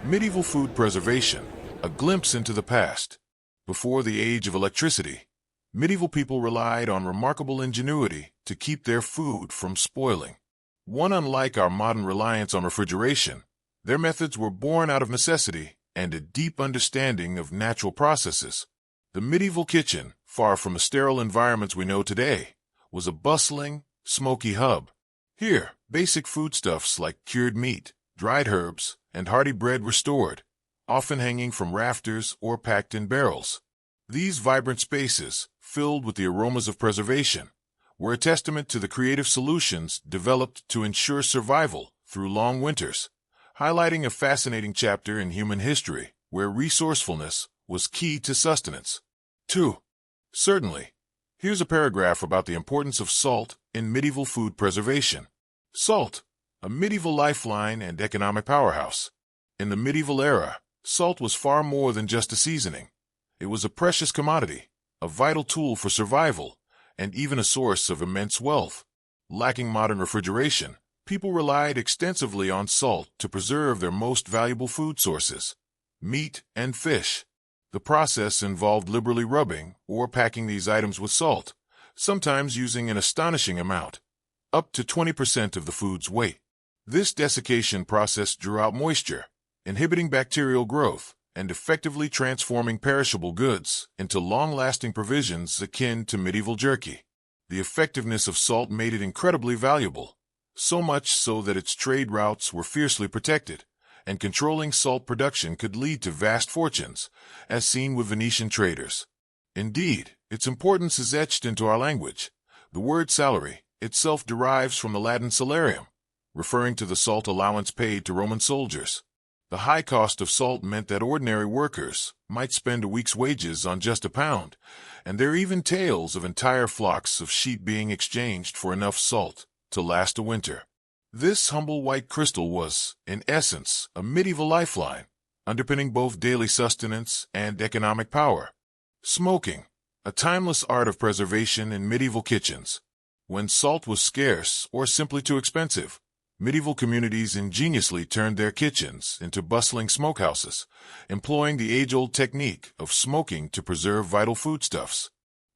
Medieval food preservation, a glimpse into the past. Before the age of electricity, medieval people relied on remarkable ingenuity to keep their food from spoiling. One unlike our modern reliance on refrigeration, their methods were born out of necessity and a deep understanding of natural processes. The medieval kitchen, far from the sterile environments we know today, was a bustling, smoky hub. Here, basic foodstuffs like cured meat, dried herbs, and hearty bread were stored, often hanging from rafters or packed in barrels. These vibrant spaces, filled with the aromas of preservation, were a testament to the creative solutions developed to ensure survival through long winters, highlighting a fascinating chapter in human history where resourcefulness was key to sustenance. 2. Certainly. Here's a paragraph about the importance of salt in medieval food preservation. Salt, a medieval lifeline and economic powerhouse. In the medieval era, salt was far more than just a seasoning. It was a precious commodity, a vital tool for survival, and even a source of immense wealth. Lacking modern refrigeration, people relied extensively on salt to preserve their most valuable food sources, meat and fish. The process involved liberally rubbing or packing these items with salt, sometimes using an astonishing amount, up to 20% of the food's weight. This desiccation process drew out moisture, inhibiting bacterial growth and effectively transforming perishable goods into long-lasting provisions akin to medieval jerky. The effectiveness of salt made it incredibly valuable, so much so that its trade routes were fiercely protected, and controlling salt production could lead to vast fortunes, as seen with Venetian traders. Indeed, its importance is etched into our language. The word salary itself derives from the Latin salarium, referring to the salt allowance paid to Roman soldiers. The high cost of salt meant that ordinary workers might spend a week's wages on just a pound, and there are even tales of entire flocks of sheep being exchanged for enough salt to last a winter. This humble white crystal was, in essence, a medieval lifeline, underpinning both daily sustenance and economic power. Smoking, a timeless art of preservation in medieval kitchens. When salt was scarce or simply too expensive, medieval communities ingeniously turned their kitchens into bustling smokehouses, employing the age-old technique of smoking to preserve vital foodstuffs.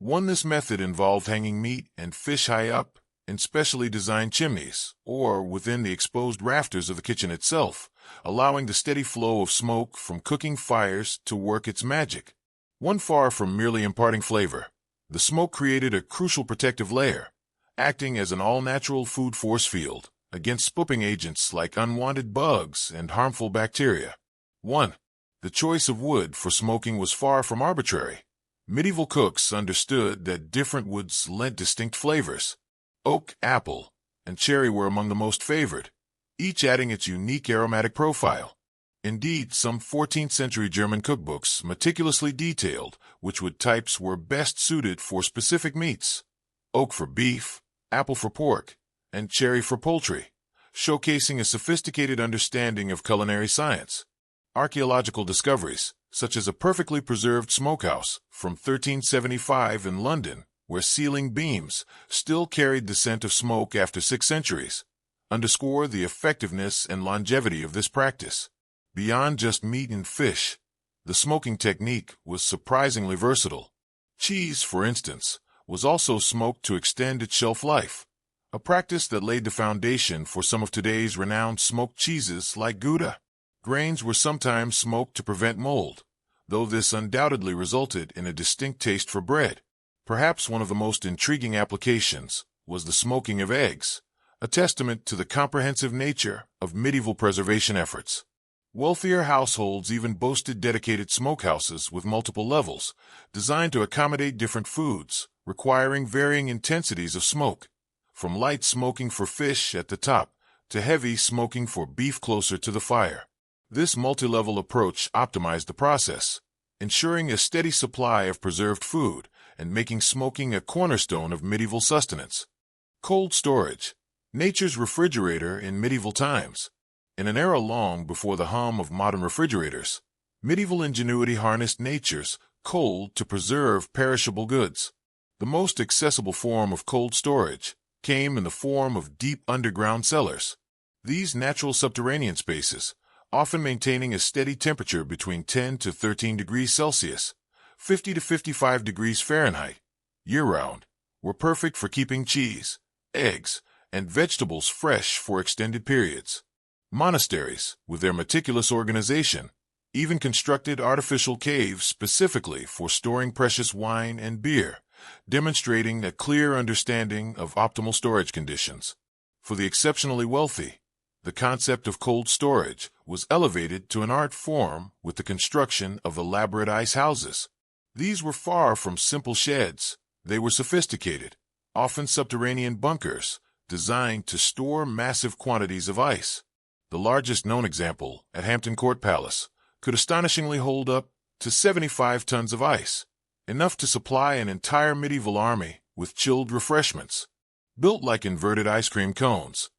This method involved hanging meat and fish high up in specially designed chimneys or within the exposed rafters of the kitchen itself, allowing the steady flow of smoke from cooking fires to work its magic. Far from merely imparting flavor, the smoke created a crucial protective layer, acting as an all-natural food force field against spooping agents like unwanted bugs and harmful bacteria. 1. The choice of wood for smoking was far from arbitrary. Medieval cooks understood that different woods lent distinct flavors. Oak, apple, and cherry were among the most favored, each adding its unique aromatic profile. Indeed, some 14th-century German cookbooks meticulously detailed which wood types were best suited for specific meats. Oak for beef, apple for pork, and cherry for poultry, showcasing a sophisticated understanding of culinary science. Archaeological discoveries, such as a perfectly preserved smokehouse from 1375 in London, where ceiling beams still carried the scent of smoke after 6 centuries, underscore the effectiveness and longevity of this practice. Beyond just meat and fish, the smoking technique was surprisingly versatile. Cheese, for instance, was also smoked to extend its shelf life, a practice that laid the foundation for some of today's renowned smoked cheeses like Gouda. Grains were sometimes smoked to prevent mold, though this undoubtedly resulted in a distinct taste for bread. Perhaps one of the most intriguing applications was the smoking of eggs, a testament to the comprehensive nature of medieval preservation efforts. Wealthier households even boasted dedicated smokehouses with multiple levels, designed to accommodate different foods, requiring varying intensities of smoke, from light smoking for fish at the top to heavy smoking for beef closer to the fire. This multi-level approach optimized the process, ensuring a steady supply of preserved food and making smoking a cornerstone of medieval sustenance. Cold storage, nature's refrigerator in medieval times. In an era long before the hum of modern refrigerators, medieval ingenuity harnessed nature's cold to preserve perishable goods. The most accessible form of cold storage came in the form of deep underground cellars. These natural subterranean spaces, often maintaining a steady temperature between 10 to 13 degrees Celsius, 50 to 55 degrees Fahrenheit, year-round, were perfect for keeping cheese, eggs, and vegetables fresh for extended periods. Monasteries, with their meticulous organization, even constructed artificial caves specifically for storing precious wine and beer, demonstrating a clear understanding of optimal storage conditions. For the exceptionally wealthy, the concept of cold storage was elevated to an art form with the construction of elaborate ice houses. These were far from simple sheds. They were sophisticated, often subterranean bunkers, designed to store massive quantities of ice. The largest known example, at Hampton Court Palace, could astonishingly hold up to 75 tons of ice, enough to supply an entire medieval army with chilled refreshments. Built like inverted ice cream cones,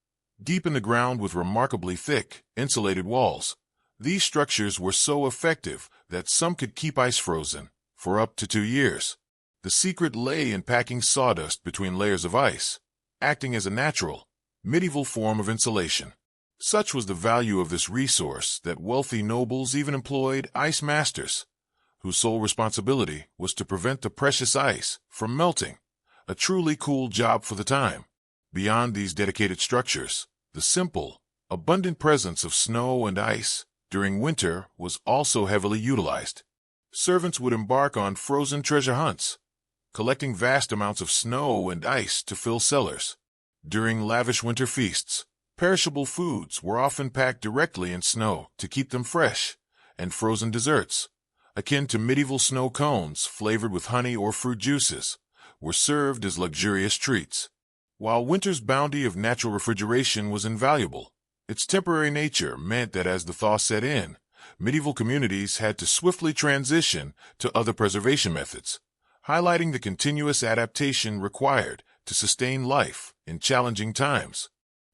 deep in the ground with remarkably thick, insulated walls, these structures were so effective that some could keep ice frozen for up to 2 years. The secret lay in packing sawdust between layers of ice, acting as a natural, medieval form of insulation. Such was the value of this resource that wealthy nobles even employed ice masters, whose sole responsibility was to prevent the precious ice from melting, a truly cool job for the time. Beyond these dedicated structures, the simple, abundant presence of snow and ice during winter was also heavily utilized. Servants would embark on frozen treasure hunts, collecting vast amounts of snow and ice to fill cellars. During lavish winter feasts, perishable foods were often packed directly in snow to keep them fresh, and frozen desserts, akin to medieval snow cones flavored with honey or fruit juices, were served as luxurious treats. While winter's bounty of natural refrigeration was invaluable, its temporary nature meant that as the thaw set in, medieval communities had to swiftly transition to other preservation methods, highlighting the continuous adaptation required to sustain life in challenging times.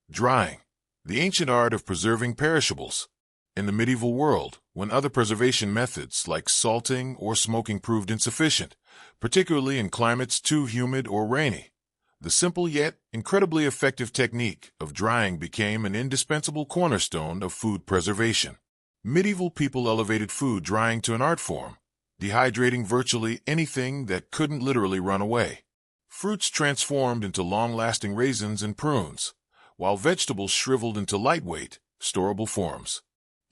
Drying, the ancient art of preserving perishables. In the medieval world, when other preservation methods like salting or smoking proved insufficient, particularly in climates too humid or rainy, the simple yet incredibly effective technique of drying became an indispensable cornerstone of food preservation. Medieval people elevated food drying to an art form, dehydrating virtually anything that couldn't literally run away. Fruits transformed into long-lasting raisins and prunes, while vegetables shriveled into lightweight, storable forms.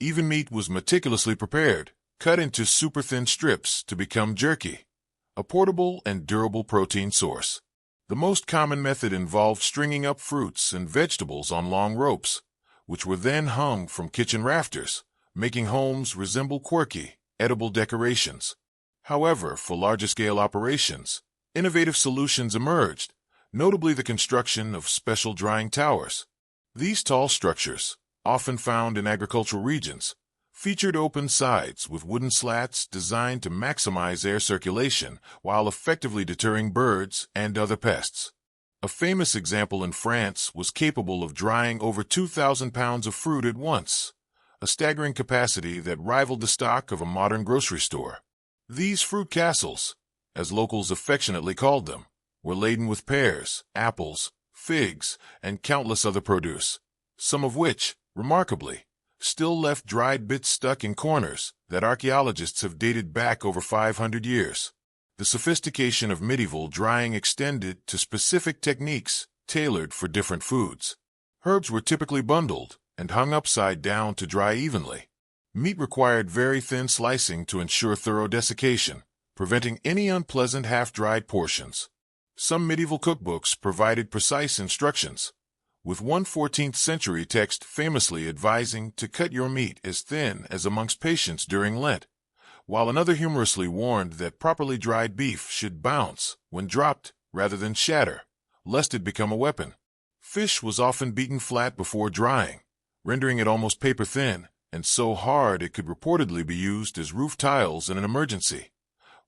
Even meat was meticulously prepared, cut into super-thin strips to become jerky, a portable and durable protein source. The most common method involved stringing up fruits and vegetables on long ropes, which were then hung from kitchen rafters, making homes resemble quirky, edible decorations. However, for larger-scale operations, innovative solutions emerged, notably the construction of special drying towers. These tall structures, often found in agricultural regions, featured open sides with wooden slats designed to maximize air circulation while effectively deterring birds and other pests. A famous example in France was capable of drying over 2,000 pounds of fruit at once, a staggering capacity that rivaled the stock of a modern grocery store. These fruit castles, as locals affectionately called them, were laden with pears, apples, figs, and countless other produce, some of which, remarkably, still left dried bits stuck in corners that archaeologists have dated back over 500 years. The sophistication of medieval drying extended to specific techniques tailored for different foods. Herbs were typically bundled and hung upside down to dry evenly. Meat required very thin slicing to ensure thorough desiccation, preventing any unpleasant half-dried portions. Some medieval cookbooks provided precise instructions, with one 14th century text famously advising to cut your meat as thin as amongst patients during Lent, while another humorously warned that properly dried beef should bounce when dropped rather than shatter, lest it become a weapon. Fish was often beaten flat before drying, rendering it almost paper-thin, and so hard it could reportedly be used as roof tiles in an emergency,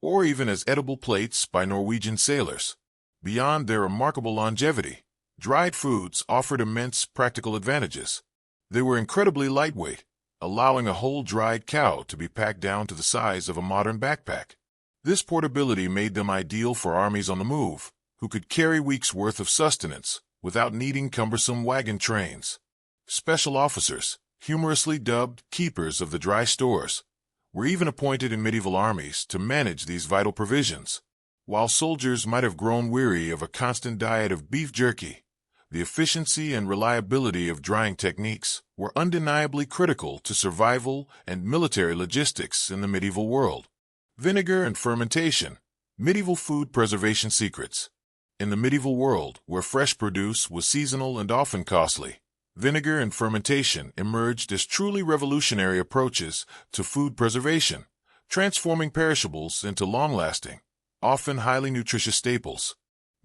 or even as edible plates by Norwegian sailors. Beyond their remarkable longevity, dried foods offered immense practical advantages. They were incredibly lightweight, allowing a whole dried cow to be packed down to the size of a modern backpack. This portability made them ideal for armies on the move, who could carry weeks' worth of sustenance without needing cumbersome wagon trains. Special officers, humorously dubbed keepers of the dry stores, were even appointed in medieval armies to manage these vital provisions. While soldiers might have grown weary of a constant diet of beef jerky, the efficiency and reliability of drying techniques were undeniably critical to survival and military logistics in the medieval world. Vinegar and fermentation. Medieval food preservation secrets. In the medieval world, where fresh produce was seasonal and often costly, vinegar and fermentation emerged as truly revolutionary approaches to food preservation, transforming perishables into long-lasting, often highly nutritious staples.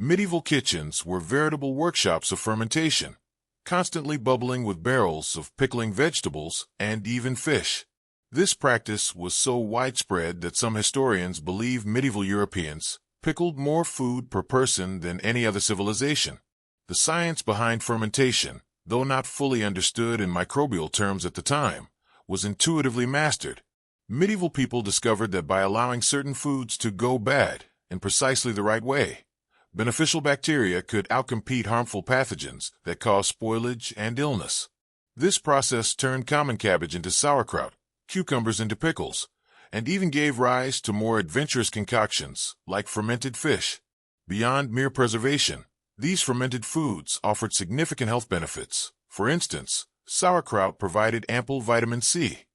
Medieval kitchens were veritable workshops of fermentation, constantly bubbling with barrels of pickling vegetables and even fish. This practice was so widespread that some historians believe medieval Europeans pickled more food per person than any other civilization. The science behind fermentation, though not fully understood in microbial terms at the time, was intuitively mastered. Medieval people discovered that by allowing certain foods to go bad in precisely the right way, beneficial bacteria could outcompete harmful pathogens that cause spoilage and illness. This process turned common cabbage into sauerkraut, cucumbers into pickles, and even gave rise to more adventurous concoctions like fermented fish. Beyond mere preservation, these fermented foods offered significant health benefits. For instance, sauerkraut provided ample vitamin C,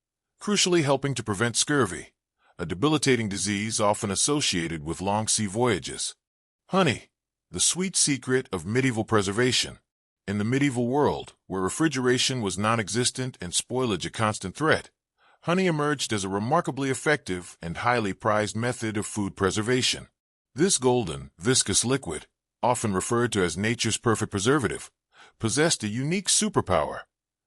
crucially helping to prevent scurvy, a debilitating disease often associated with long sea voyages. Honey, the sweet secret of medieval preservation. In the medieval world, where refrigeration was non-existent and spoilage a constant threat, honey emerged as a remarkably effective and highly prized method of food preservation. This golden, viscous liquid, often referred to as nature's perfect preservative, possessed a unique superpower.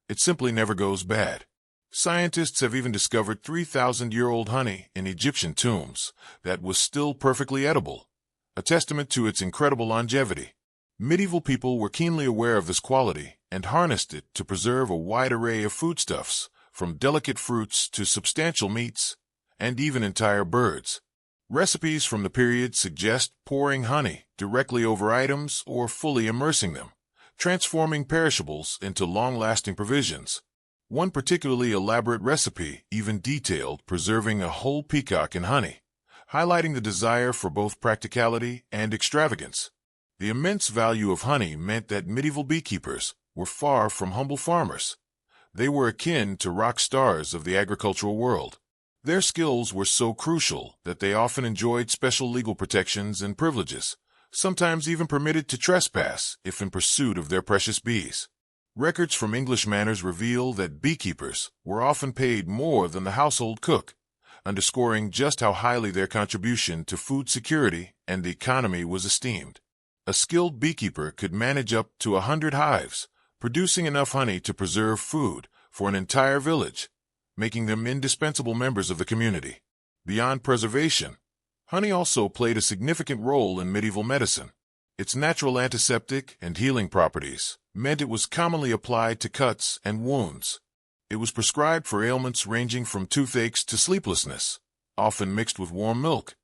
It simply never goes bad. Scientists have even discovered 3,000-year-old honey in Egyptian tombs that was still perfectly edible, a testament to its incredible longevity. Medieval people were keenly aware of this quality and harnessed it to preserve a wide array of foodstuffs, from delicate fruits to substantial meats, and even entire birds. Recipes from the period suggest pouring honey directly over items or fully immersing them, transforming perishables into long-lasting provisions. One particularly elaborate recipe even detailed preserving a whole peacock in honey, highlighting the desire for both practicality and extravagance. The immense value of honey meant that medieval beekeepers were far from humble farmers. They were akin to rock stars of the agricultural world. Their skills were so crucial that they often enjoyed special legal protections and privileges, sometimes even permitted to trespass if in pursuit of their precious bees. Records from English manors reveal that beekeepers were often paid more than the household cook, underscoring just how highly their contribution to food security and the economy was esteemed. A skilled beekeeper could manage up to 100 hives, producing enough honey to preserve food for an entire village, making them indispensable members of the community. Beyond preservation, honey also played a significant role in medieval medicine. Its natural antiseptic and healing properties meant it was commonly applied to cuts and wounds. It was prescribed for ailments ranging from toothaches to sleeplessness, often mixed with warm milk,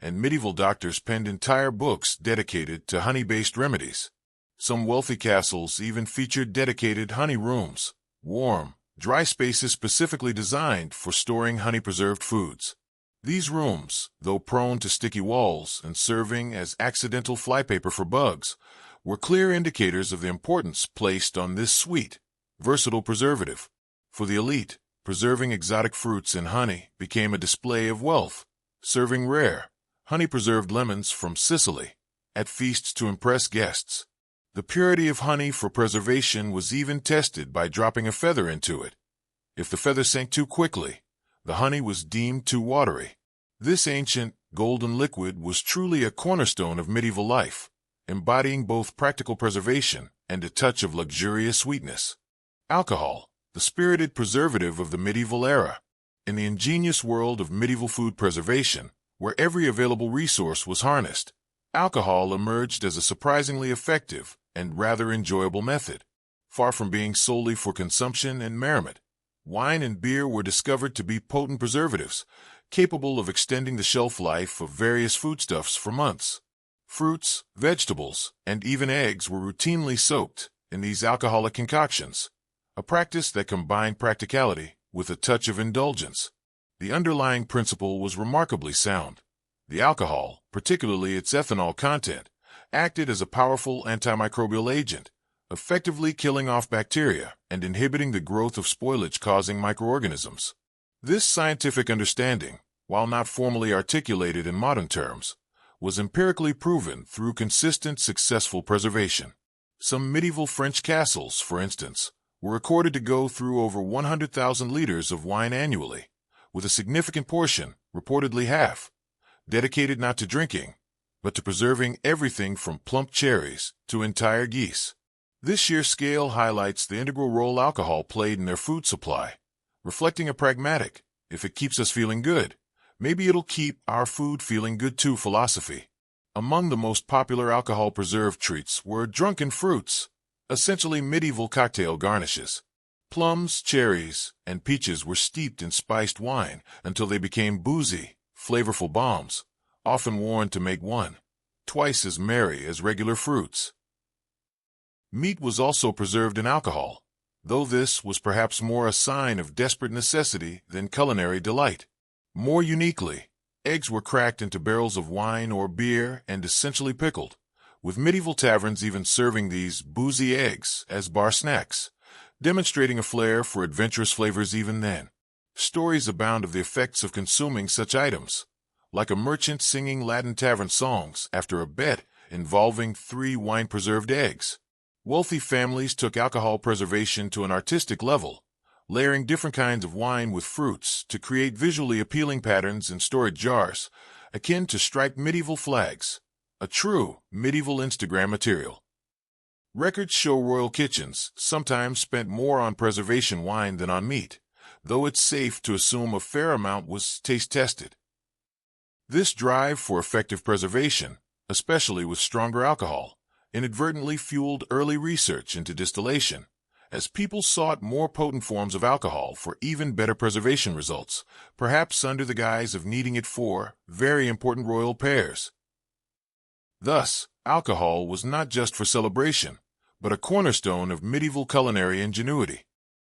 and medieval doctors penned entire books dedicated to honey-based remedies. Some wealthy castles even featured dedicated honey rooms, warm, dry spaces specifically designed for storing honey-preserved foods. These rooms, though prone to sticky walls and serving as accidental flypaper for bugs, were clear indicators of the importance placed on this sweet, versatile preservative. For the elite, preserving exotic fruits in honey became a display of wealth, serving rare, honey-preserved lemons from Sicily at feasts to impress guests. The purity of honey for preservation was even tested by dropping a feather into it. If the feather sank too quickly, the honey was deemed too watery. This ancient, golden liquid was truly a cornerstone of medieval life, embodying both practical preservation and a touch of luxurious sweetness. Alcohol, the spirited preservative of the medieval era. In the ingenious world of medieval food preservation, where every available resource was harnessed, alcohol emerged as a surprisingly effective and rather enjoyable method. Far from being solely for consumption and merriment, wine and beer were discovered to be potent preservatives, capable of extending the shelf life of various foodstuffs for months. Fruits, vegetables, and even eggs were routinely soaked in these alcoholic concoctions, a practice that combined practicality with a touch of indulgence. The underlying principle was remarkably sound. The alcohol, particularly its ethanol content, acted as a powerful antimicrobial agent, effectively killing off bacteria and inhibiting the growth of spoilage-causing microorganisms. This scientific understanding, while not formally articulated in modern terms, was empirically proven through consistent, successful preservation. Some medieval French castles, for instance, were recorded to go through over 100,000 liters of wine annually, with a significant portion, reportedly half, dedicated not to drinking, but to preserving everything from plump cherries to entire geese. This sheer scale highlights the integral role alcohol played in their food supply, reflecting a pragmatic, if it keeps us feeling good, maybe it'll keep our food feeling good too philosophy. Among the most popular alcohol-preserved treats were drunken fruits, essentially medieval cocktail garnishes. Plums, cherries, and peaches were steeped in spiced wine until they became boozy, flavorful bombs, often worn to make one twice as merry as regular fruits. Meat was also preserved in alcohol, though this was perhaps more a sign of desperate necessity than culinary delight. More uniquely, eggs were cracked into barrels of wine or beer and essentially pickled, with medieval taverns even serving these boozy eggs as bar snacks, demonstrating a flair for adventurous flavors even then. Stories abound of the effects of consuming such items, like a merchant singing Latin tavern songs after a bet involving 3 wine-preserved eggs. Wealthy families took alcohol preservation to an artistic level, layering different kinds of wine with fruits to create visually appealing patterns in storage jars, akin to striped medieval flags, a true medieval Instagram material. Records show royal kitchens sometimes spent more on preservation wine than on meat, though it's safe to assume a fair amount was taste-tested. This drive for effective preservation, especially with stronger alcohol, inadvertently fueled early research into distillation, as people sought more potent forms of alcohol for even better preservation results, perhaps under the guise of needing it for very important royal pairs. Thus, alcohol was not just for celebration, but a cornerstone of medieval culinary ingenuity.